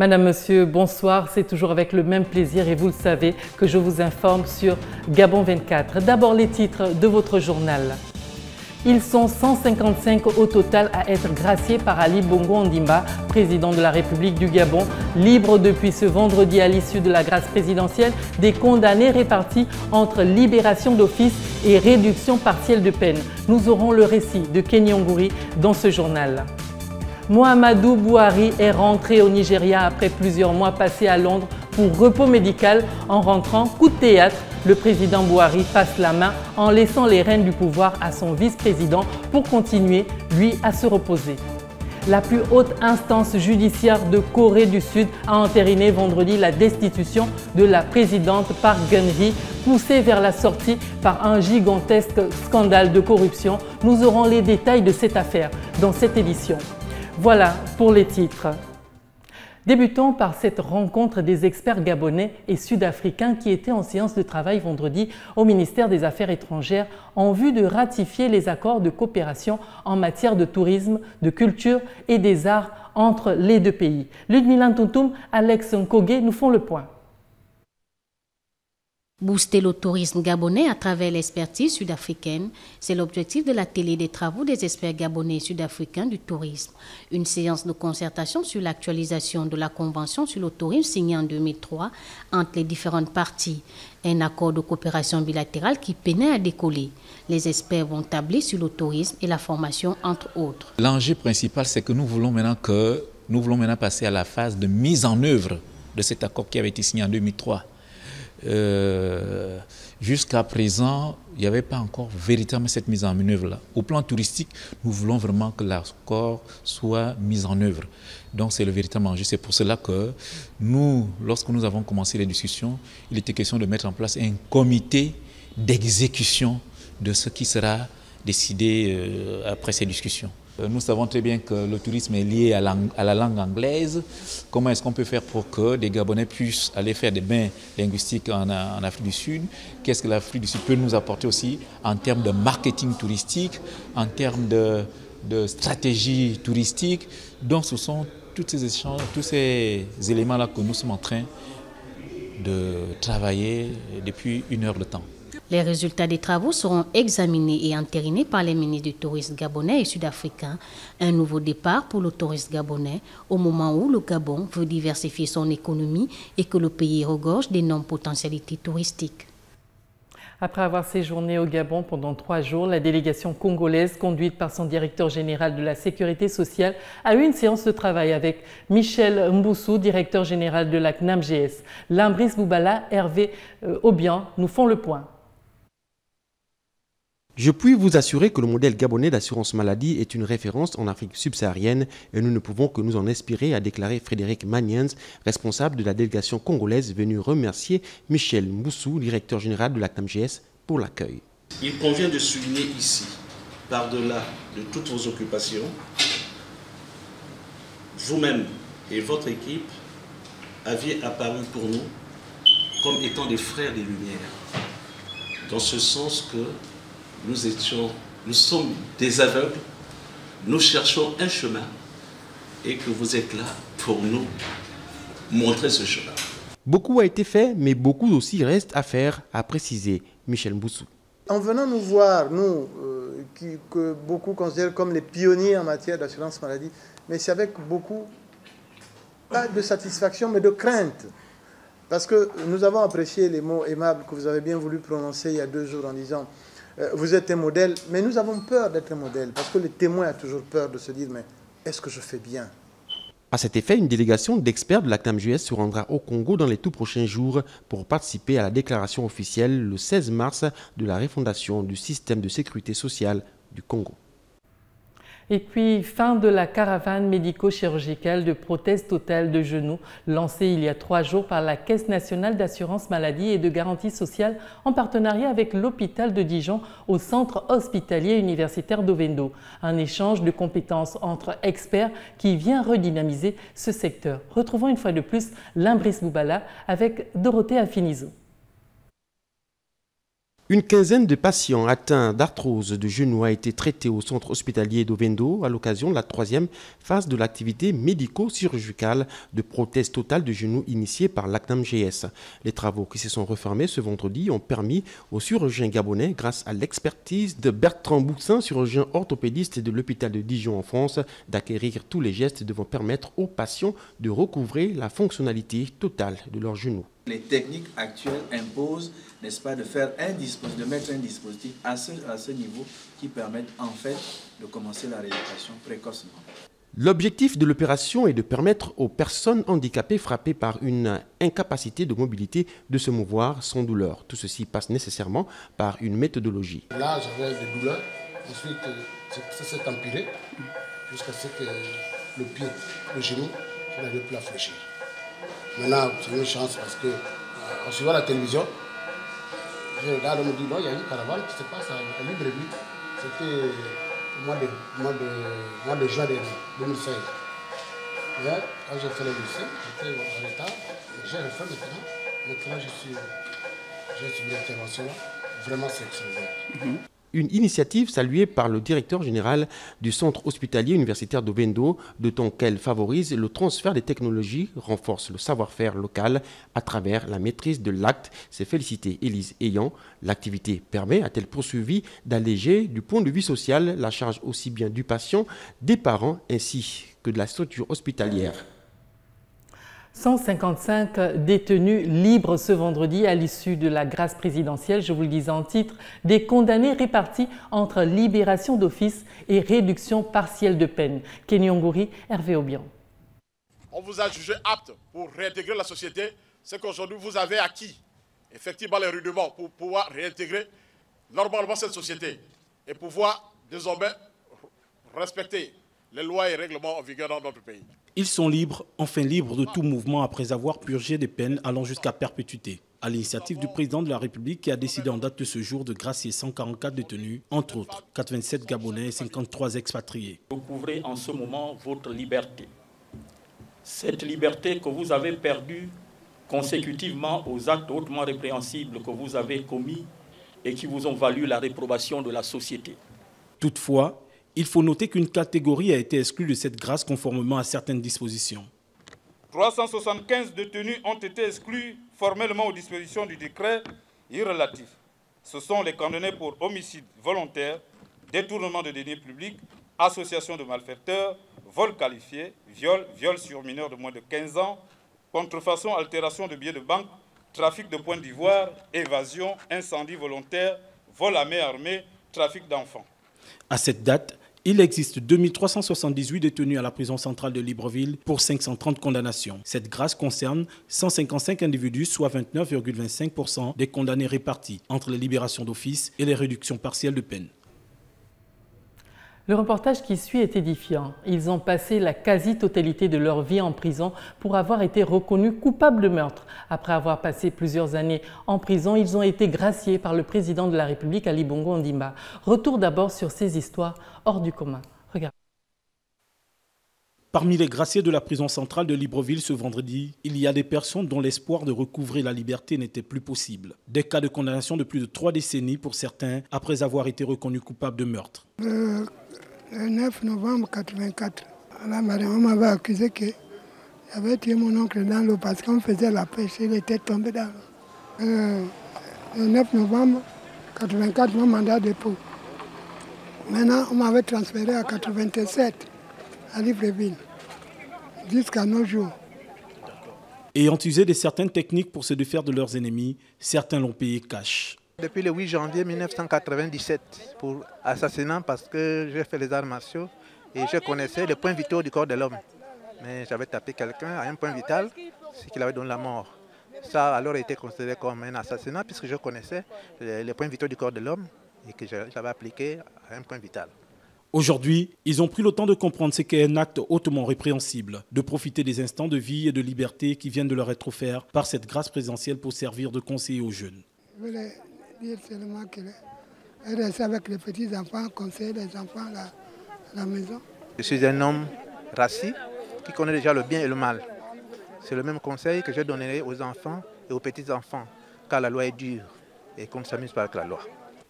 Madame, Monsieur, bonsoir. C'est toujours avec le même plaisir et vous le savez que je vous informe sur Gabon 24. D'abord les titres de votre journal. Ils sont 155 au total à être graciés par Ali Bongo Ondimba, président de la République du Gabon, libre depuis ce vendredi à l'issue de la grâce présidentielle, des condamnés répartis entre libération d'office et réduction partielle de peine. Nous aurons le récit de Kenny Ongouri dans ce journal. Muhammadu Buhari est rentré au Nigeria après plusieurs mois passés à Londres pour repos médical. En rentrant, coup de théâtre, le président Buhari passe la main en laissant les rênes du pouvoir à son vice-président pour continuer, lui, à se reposer. La plus haute instance judiciaire de Corée du Sud a entériné vendredi la destitution de la présidente Park Geun-hye, poussée vers la sortie par un gigantesque scandale de corruption. Nous aurons les détails de cette affaire dans cette édition. Voilà pour les titres. Débutons par cette rencontre des experts gabonais et sud-africains qui étaient en séance de travail vendredi au ministère des Affaires étrangères en vue de ratifier les accords de coopération en matière de tourisme, de culture et des arts entre les deux pays. Ludmila Ntuntum, Alex Nkogé nous font le point. Booster le tourisme gabonais à travers l'expertise sud-africaine, c'est l'objectif de l'atelier des travaux des experts gabonais et sud-africains du tourisme. Une séance de concertation sur l'actualisation de la Convention sur le tourisme signée en 2003 entre les différentes parties. Un accord de coopération bilatérale qui peinait à décoller. Les experts vont tabler sur le tourisme et la formation, entre autres. L'enjeu principal, c'est que nous voulons maintenant passer à la phase de mise en œuvre de cet accord qui avait été signé en 2003. Jusqu'à présent, il n'y avait pas encore véritablement cette mise en œuvre-là. Au plan touristique, nous voulons vraiment que l'accord soit mis en œuvre. Donc c'est le véritable enjeu. C'est pour cela que nous, lorsque nous avons commencé les discussions, il était question de mettre en place un comité d'exécution de ce qui sera décidé après ces discussions. Nous savons très bien que le tourisme est lié à la langue anglaise. Comment est-ce qu'on peut faire pour que des Gabonais puissent aller faire des bains linguistiques en Afrique du Sud? Qu'est-ce que l'Afrique du Sud peut nous apporter aussi en termes de marketing touristique, en termes de stratégie touristique? Donc ce sont tous ces échanges, tous ces éléments-là que nous sommes en train de travailler depuis 1 heure de temps. Les résultats des travaux seront examinés et entérinés par les ministres du tourisme gabonais et sud-africain. Un nouveau départ pour le tourisme gabonais au moment où le Gabon veut diversifier son économie et que le pays regorge d'énormes potentialités touristiques. Après avoir séjourné au Gabon pendant 3 jours, la délégation congolaise, conduite par son directeur général de la Sécurité sociale, a eu une séance de travail avec Michel Mboussou, directeur général de la CNAMGS. Lambris Boubala, Hervé Obian nous font le point. Je puis vous assurer que le modèle gabonais d'assurance maladie est une référence en Afrique subsaharienne et nous ne pouvons que nous en inspirer, a déclaré Frédéric Maniens, responsable de la délégation congolaise, venu remercier Michel Mboussou, directeur général de la CNAMGS, pour l'accueil. Il convient de souligner ici, par-delà de toutes vos occupations, vous-même et votre équipe aviez apparu pour nous comme étant des frères des Lumières, dans ce sens que nous sommes des aveugles, nous cherchons un chemin et que vous êtes là pour nous montrer ce chemin. Beaucoup a été fait, mais beaucoup aussi reste à faire, a précisé Michel Mboussou. En venant nous voir, nous, que beaucoup considèrent comme les pionniers en matière d'assurance maladie, mais c'est avec beaucoup, pas de satisfaction, mais de crainte. Parce que nous avons apprécié les mots aimables que vous avez bien voulu prononcer il y a 2 jours en disant vous êtes un modèle, mais nous avons peur d'être un modèle, parce que le témoin a toujours peur de se dire, mais est-ce que je fais bien? À cet effet, une délégation d'experts de la CNAMGS se rendra au Congo dans les tout prochains jours pour participer à la déclaration officielle le 16 mars de la refondation du système de sécurité sociale du Congo. Et puis, fin de la caravane médico-chirurgicale de prothèse totale de genoux lancée il y a 3 jours par la Caisse nationale d'assurance maladie et de garantie sociale en partenariat avec l'hôpital de Dijon au centre hospitalier universitaire d'Ovendo. Un échange de compétences entre experts qui vient redynamiser ce secteur. Retrouvons une fois de plus Lambris Boubala avec Dorothée Afinizo. Une quinzaine de patients atteints d'arthrose de genou a été traités au centre hospitalier d'Ovendo à l'occasion de la 3e phase de l'activité médico-chirurgicale de prothèse totale de genou initiée par l'ACNAM-GS. Les travaux qui se sont refermés ce vendredi ont permis aux chirurgiens gabonais, grâce à l'expertise de Bertrand Boussin, chirurgien orthopédiste de l'hôpital de Dijon en France, d'acquérir tous les gestes devant permettre aux patients de recouvrer la fonctionnalité totale de leur genou. Les techniques actuelles imposent, n'est-ce pas, de mettre un dispositif à ce niveau qui permette en fait de commencer la rééducation précocement. L'objectif de l'opération est de permettre aux personnes handicapées frappées par une incapacité de mobilité de se mouvoir sans douleur. Tout ceci passe nécessairement par une méthodologie. Là, j'avais des douleurs, ensuite ça s'est empiré jusqu'à ce que le pied, le genou, je n'avais plus à fléchir. Maintenant, c'est une chance parce que en suivant la télévision, je regarde, on me dit non, il y a une caravane qui se passe à Libreville. C'était au mois de juin 2016. Mais quand j'ai fait le lycée, j'étais en retard. J'ai refait maintenant. Maintenant, j'ai suivi l'intervention là. Vraiment, c'est extraordinaire. Une initiative saluée par le directeur général du centre hospitalier universitaire d'Ovendo, d'autant qu'elle favorise le transfert des technologies, renforce le savoir-faire local à travers la maîtrise de l'acte. C'est félicité Élise Ayant. L'activité permet, a-t-elle poursuivi, d'alléger du point de vue social la charge aussi bien du patient, des parents ainsi que de la structure hospitalière. 155 détenus libres ce vendredi à l'issue de la grâce présidentielle, je vous le disais en titre, des condamnés répartis entre libération d'office et réduction partielle de peine. Kenny Ongouri, Hervé Obian. On vous a jugé apte pour réintégrer la société, c'est qu'aujourd'hui vous avez acquis effectivement les rudiments pour pouvoir réintégrer normalement cette société et pouvoir désormais respecter les lois et règlements en vigueur dans notre pays. Ils sont libres, enfin libres de tout mouvement après avoir purgé des peines allant jusqu'à perpétuité. À l'initiative du président de la République qui a décidé en date de ce jour de gracier 144 détenus, entre autres 87 Gabonais et 53 expatriés. Vous couvrez en ce moment votre liberté. Cette liberté que vous avez perdue consécutivement aux actes hautement répréhensibles que vous avez commis et qui vous ont valu la réprobation de la société. Toutefois, il faut noter qu'une catégorie a été exclue de cette grâce conformément à certaines dispositions. 375 détenus ont été exclus formellement aux dispositions du décret irrelatif. Ce sont les condamnés pour homicide volontaire, détournement de deniers publics, association de malfaiteurs, vol qualifié, viol sur mineur de moins de 15 ans, contrefaçon, altération de billets de banque, trafic de points d'ivoire, évasion, incendie volontaire, vol à main armée, trafic d'enfants. À cette date, il existe 2378 détenus à la prison centrale de Libreville pour 530 condamnations. Cette grâce concerne 155 individus, soit 29,25% des condamnés répartis entre les libérations d'office et les réductions partielles de peine. Le reportage qui suit est édifiant. Ils ont passé la quasi-totalité de leur vie en prison pour avoir été reconnus coupables de meurtre. Après avoir passé plusieurs années en prison, ils ont été graciés par le président de la République, Ali Bongo Ondimba. Retour d'abord sur ces histoires hors du commun. Regarde. Parmi les graciés de la prison centrale de Libreville ce vendredi, il y a des personnes dont l'espoir de recouvrer la liberté n'était plus possible. Des cas de condamnation de plus de 3 décennies pour certains, après avoir été reconnus coupables de meurtre. Le 9 novembre 1984, on m'avait accusé que j'avais tué mon oncle dans l'eau parce qu'on faisait la pêche, il était tombé dans l'eau. Le 9 novembre 1984, mon mandat de dépôt. Maintenant, on m'avait transféré à 1987. À Libreville, jusqu'à nos jours. Ayant usé de certaines techniques pour se défaire de leurs ennemis, certains l'ont payé cash. Depuis le 8 janvier 1997, pour assassinat, parce que j'ai fait les arts martiaux et je connaissais les points vitaux du corps de l'homme. Mais j'avais tapé quelqu'un à un point vital, ce qui avait donné la mort. Ça a alors été considéré comme un assassinat puisque je connaissais les points vitaux du corps de l'homme et que j'avais appliqué à un point vital. Aujourd'hui, ils ont pris le temps de comprendre ce qu'est un acte hautement répréhensible, de profiter des instants de vie et de liberté qui viennent de leur être offerts par cette grâce présidentielle pour servir de conseiller aux jeunes. Je voulais dire seulement que rester avec les petits-enfants, conseiller les enfants à la maison. Je suis un homme rassis qui connaît déjà le bien et le mal. C'est le même conseil que je donnerai aux enfants et aux petits-enfants, car la loi est dure. et qu'on ne s'amuse pas avec la loi.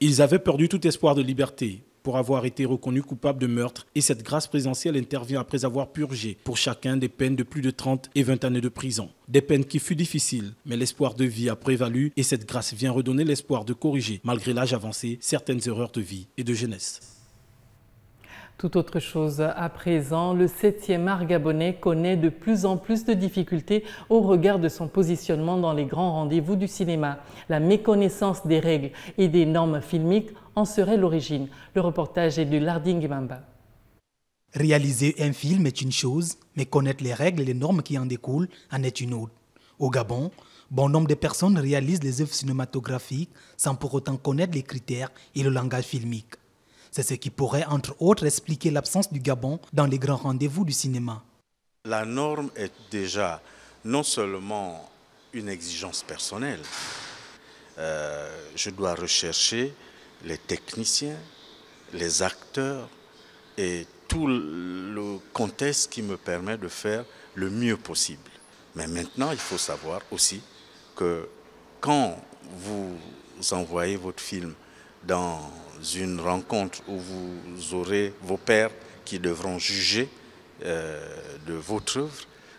Ils avaient perdu tout espoir de liberté pour avoir été reconnus coupables de meurtre et cette grâce présidentielle intervient après avoir purgé pour chacun des peines de plus de 30 et 20 années de prison. Des peines qui furent difficiles, mais l'espoir de vie a prévalu et cette grâce vient redonner l'espoir de corriger, malgré l'âge avancé, certaines erreurs de vie et de jeunesse. Tout autre chose à présent, le 7e art gabonais connaît de plus en plus de difficultés au regard de son positionnement dans les grands rendez-vous du cinéma. La méconnaissance des règles et des normes filmiques en serait l'origine. Le reportage est de Larding Mamba. Réaliser un film est une chose, mais connaître les règles et les normes qui en découlent en est une autre. Au Gabon, bon nombre de personnes réalisent les œuvres cinématographiques sans pour autant connaître les critères et le langage filmique. C'est ce qui pourrait, entre autres, expliquer l'absence du Gabon dans les grands rendez-vous du cinéma. La norme est déjà non seulement une exigence personnelle. Je dois rechercher les techniciens, les acteurs et tout le contexte qui me permet de faire le mieux possible. Mais maintenant, il faut savoir aussi que quand vous envoyez votre film dans une rencontre où vous aurez vos pairs qui devront juger de votre œuvre,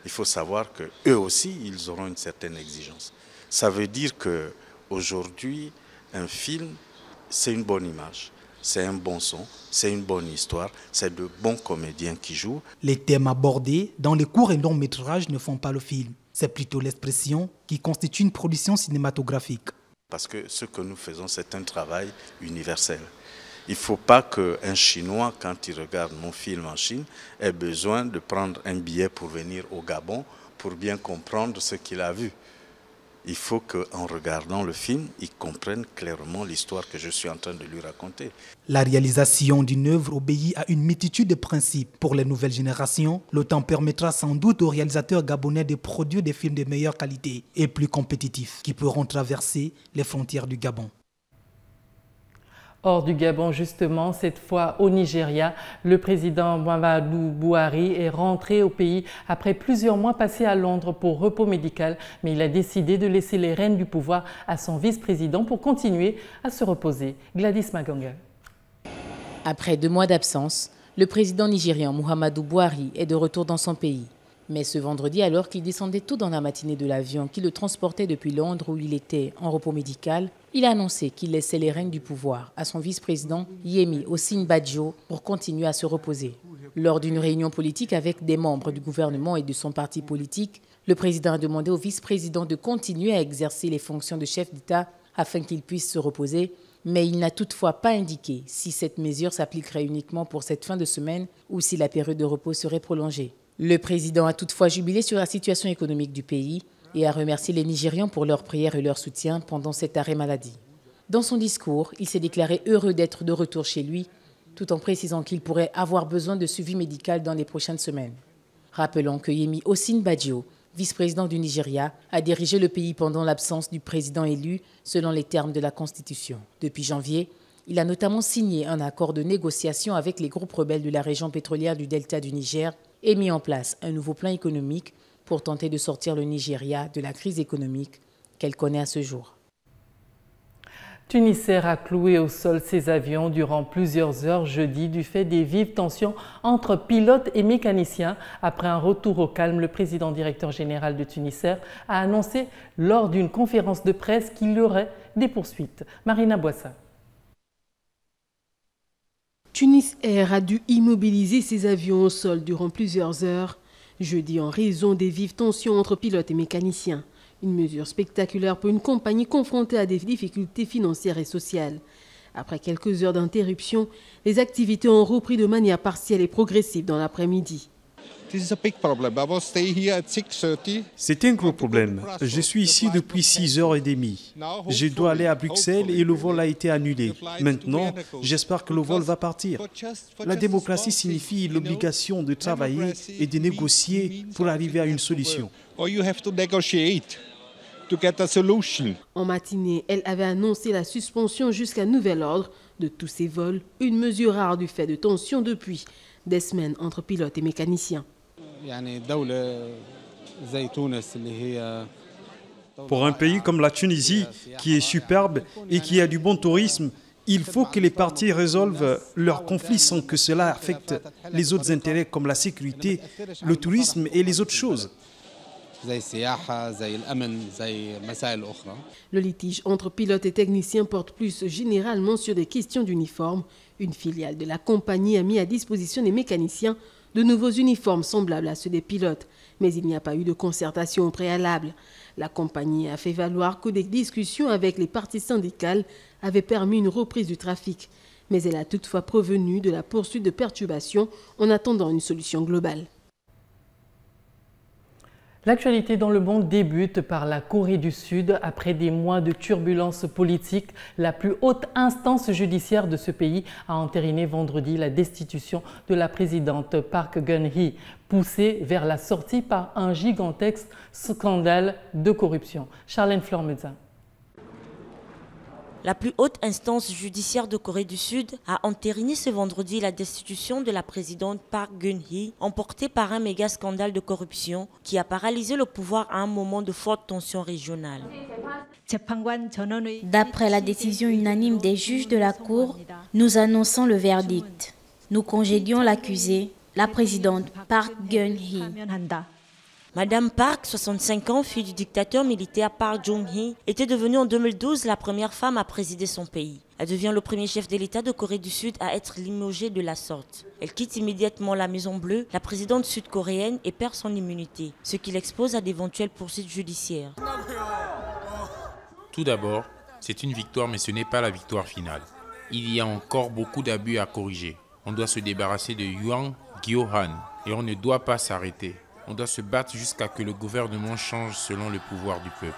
il faut savoir qu'eux aussi, ils auront une certaine exigence. Ça veut dire qu'aujourd'hui, un film, c'est une bonne image, c'est un bon son, c'est une bonne histoire, c'est de bons comédiens qui jouent. Les thèmes abordés dans les courts et longs métrages ne font pas le film. C'est plutôt l'expression qui constitue une production cinématographique. Parce que ce que nous faisons, c'est un travail universel. Il ne faut pas qu'un Chinois, quand il regarde mon film en Chine, ait besoin de prendre un billet pour venir au Gabon pour bien comprendre ce qu'il a vu. Il faut qu'en regardant le film, il comprenne clairement l'histoire que je suis en train de lui raconter. La réalisation d'une œuvre obéit à une multitude de principes. Pour les nouvelles générations, le temps permettra sans doute aux réalisateurs gabonais de produire des films de meilleure qualité et plus compétitifs qui pourront traverser les frontières du Gabon. Hors du Gabon, justement, cette fois au Nigeria, le président Muhammadu Buhari est rentré au pays après plusieurs mois passés à Londres pour repos médical, mais il a décidé de laisser les rênes du pouvoir à son vice-président pour continuer à se reposer. Gladys Maganga. Après 2 mois d'absence, le président nigérian Muhammadu Buhari est de retour dans son pays. Mais ce vendredi, alors qu'il descendait tôt dans la matinée de l'avion qui le transportait depuis Londres où il était en repos médical, il a annoncé qu'il laissait les rênes du pouvoir à son vice-président Yemi Osinbajo pour continuer à se reposer. Lors d'une réunion politique avec des membres du gouvernement et de son parti politique, le président a demandé au vice-président de continuer à exercer les fonctions de chef d'État afin qu'il puisse se reposer, mais il n'a toutefois pas indiqué si cette mesure s'appliquerait uniquement pour cette fin de semaine ou si la période de repos serait prolongée. Le président a toutefois jubilé sur la situation économique du pays et a remercié les Nigérians pour leurs prières et leur soutien pendant cet arrêt maladie. Dans son discours, il s'est déclaré heureux d'être de retour chez lui, tout en précisant qu'il pourrait avoir besoin de suivi médical dans les prochaines semaines. Rappelons que Yemi Osinbajo, vice-président du Nigeria, a dirigé le pays pendant l'absence du président élu selon les termes de la Constitution. Depuis janvier, il a notamment signé un accord de négociation avec les groupes rebelles de la région pétrolière du delta du Niger et mis en place un nouveau plan économique pour tenter de sortir le Nigeria de la crise économique qu'elle connaît à ce jour. Tunisair a cloué au sol ses avions durant plusieurs heures jeudi du fait des vives tensions entre pilotes et mécaniciens. Après un retour au calme, le président directeur général de Tunisair a annoncé lors d'une conférence de presse qu'il y aurait des poursuites. Marina Boissa. Tunisair a dû immobiliser ses avions au sol durant plusieurs heures jeudi en raison des vives tensions entre pilotes et mécaniciens. Une mesure spectaculaire pour une compagnie confrontée à des difficultés financières et sociales. Après quelques heures d'interruption, les activités ont repris de manière partielle et progressive dans l'après-midi. C'est un gros problème. Je suis ici depuis 6h30. Je dois aller à Bruxelles et le vol a été annulé. Maintenant, j'espère que le vol va partir. La démocratie signifie l'obligation de travailler et de négocier pour arriver à une solution. En matinée, elle avait annoncé la suspension jusqu'à nouvel ordre de tous ses vols, une mesure rare du fait de tensions depuis des semaines entre pilotes et mécaniciens. Pour un pays comme la Tunisie, qui est superbe et qui a du bon tourisme, il faut que les parties résolvent leurs conflits sans que cela affecte les autres intérêts comme la sécurité, le tourisme et les autres choses. Le litige entre pilotes et techniciens porte plus généralement sur des questions d'uniformes. Une filiale de la compagnie a mis à disposition des mécaniciens de nouveaux uniformes semblables à ceux des pilotes, mais il n'y a pas eu de concertation au préalable. La compagnie a fait valoir que des discussions avec les parties syndicales avaient permis une reprise du trafic, mais elle a toutefois prévenu de la poursuite de perturbations en attendant une solution globale. L'actualité dans le monde débute par la Corée du Sud. Après des mois de turbulences politiques, la plus haute instance judiciaire de ce pays a entériné vendredi la destitution de la présidente Park Geun-hye, poussée vers la sortie par un gigantesque scandale de corruption. Charlène Flormeza. La plus haute instance judiciaire de Corée du Sud a entériné ce vendredi la destitution de la présidente Park Geun-hye, emportée par un méga scandale de corruption qui a paralysé le pouvoir à un moment de forte tension régionale. D'après la décision unanime des juges de la Cour, nous annonçons le verdict. Nous congédions l'accusée, la présidente Park Geun-hye. Madame Park, 65 ans, fille du dictateur militaire Park Chung-hee, était devenue en 2012 la première femme à présider son pays. Elle devient le premier chef de l'État de Corée du Sud à être limogée de la sorte. Elle quitte immédiatement la Maison Bleue, la présidente sud-coréenne, et perd son immunité, ce qui l'expose à d'éventuelles poursuites judiciaires. Tout d'abord, c'est une victoire, mais ce n'est pas la victoire finale. Il y a encore beaucoup d'abus à corriger. On doit se débarrasser de Hwang Kyo-han et on ne doit pas s'arrêter. On doit se battre jusqu'à ce que le gouvernement change selon le pouvoir du peuple.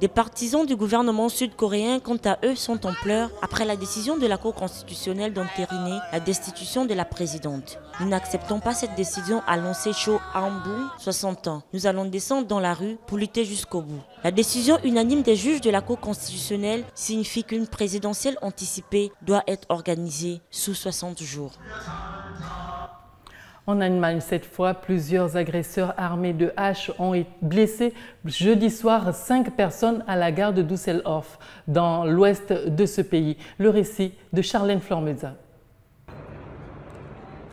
Des partisans du gouvernement sud-coréen, quant à eux, sont en pleurs après la décision de la Cour constitutionnelle d'entériner la destitution de la présidente. Nous n'acceptons pas cette décision, a lancé Cho Han-boo, 60 ans. Nous allons descendre dans la rue pour lutter jusqu'au bout. La décision unanime des juges de la Cour constitutionnelle signifie qu'une présidentielle anticipée doit être organisée sous 60 jours. En Allemagne, cette fois, plusieurs agresseurs armés de haches ont blessé jeudi soir 5 personnes à la gare de Düsseldorf, dans l'ouest de ce pays. Le récit de Charlène Flormeza.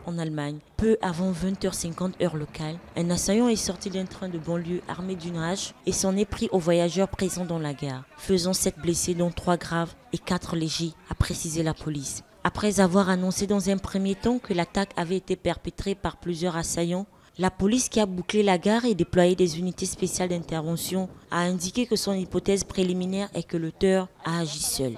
En Allemagne, peu avant 20h50 heure locale, un assaillant est sorti d'un train de banlieue armé d'une hache et s'en est pris aux voyageurs présents dans la gare, faisant 7 blessés dont 3 graves et 4 légers, a précisé la police. Après avoir annoncé dans un premier temps que l'attaque avait été perpétrée par plusieurs assaillants, la police qui a bouclé la gare et déployé des unités spéciales d'intervention a indiqué que son hypothèse préliminaire est que l'auteur a agi seul.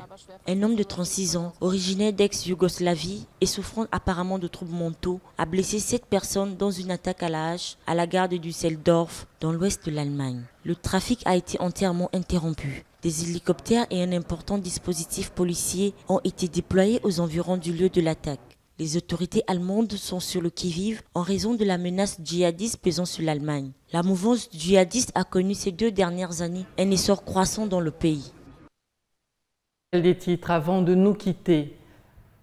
Un homme de 36 ans, originaire d'ex-Yougoslavie et souffrant apparemment de troubles mentaux, a blessé 7 personnes dans une attaque à la hache à la gare de Düsseldorf, dans l'ouest de l'Allemagne. Le trafic a été entièrement interrompu. Des hélicoptères et un important dispositif policier ont été déployés aux environs du lieu de l'attaque. Les autorités allemandes sont sur le qui-vive en raison de la menace djihadiste pesant sur l'Allemagne. La mouvance djihadiste a connu ces 2 dernières années un essor croissant dans le pays. Des titres avant de nous quitter.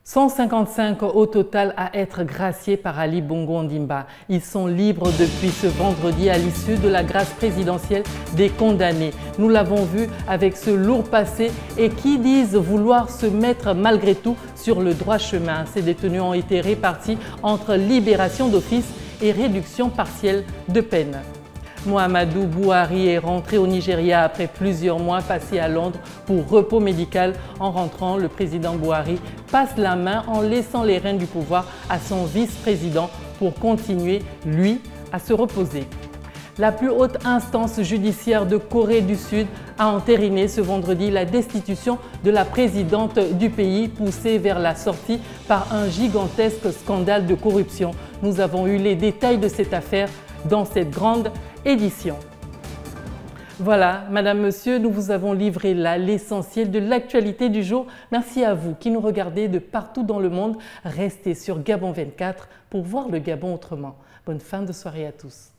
155 au total à être graciés par Ali Bongo Ondimba. Ils sont libres depuis ce vendredi à l'issue de la grâce présidentielle des condamnés. Nous l'avons vu avec ce lourd passé et qui disent vouloir se mettre malgré tout sur le droit chemin. Ces détenus ont été répartis entre libération d'office et réduction partielle de peine. Muhammadu Buhari est rentré au Nigeria après plusieurs mois passés à Londres pour repos médical. En rentrant, le président Buhari passe la main en laissant les rênes du pouvoir à son vice-président pour continuer, lui, à se reposer. La plus haute instance judiciaire de Corée du Sud a entériné ce vendredi la destitution de la présidente du pays, poussée vers la sortie par un gigantesque scandale de corruption. Nous avons eu les détails de cette affaire dans cette grande édition. Voilà, Madame, Monsieur, nous vous avons livré là l'essentiel de l'actualité du jour. Merci à vous qui nous regardez de partout dans le monde. Restez sur Gabon 24 pour voir le Gabon autrement. Bonne fin de soirée à tous.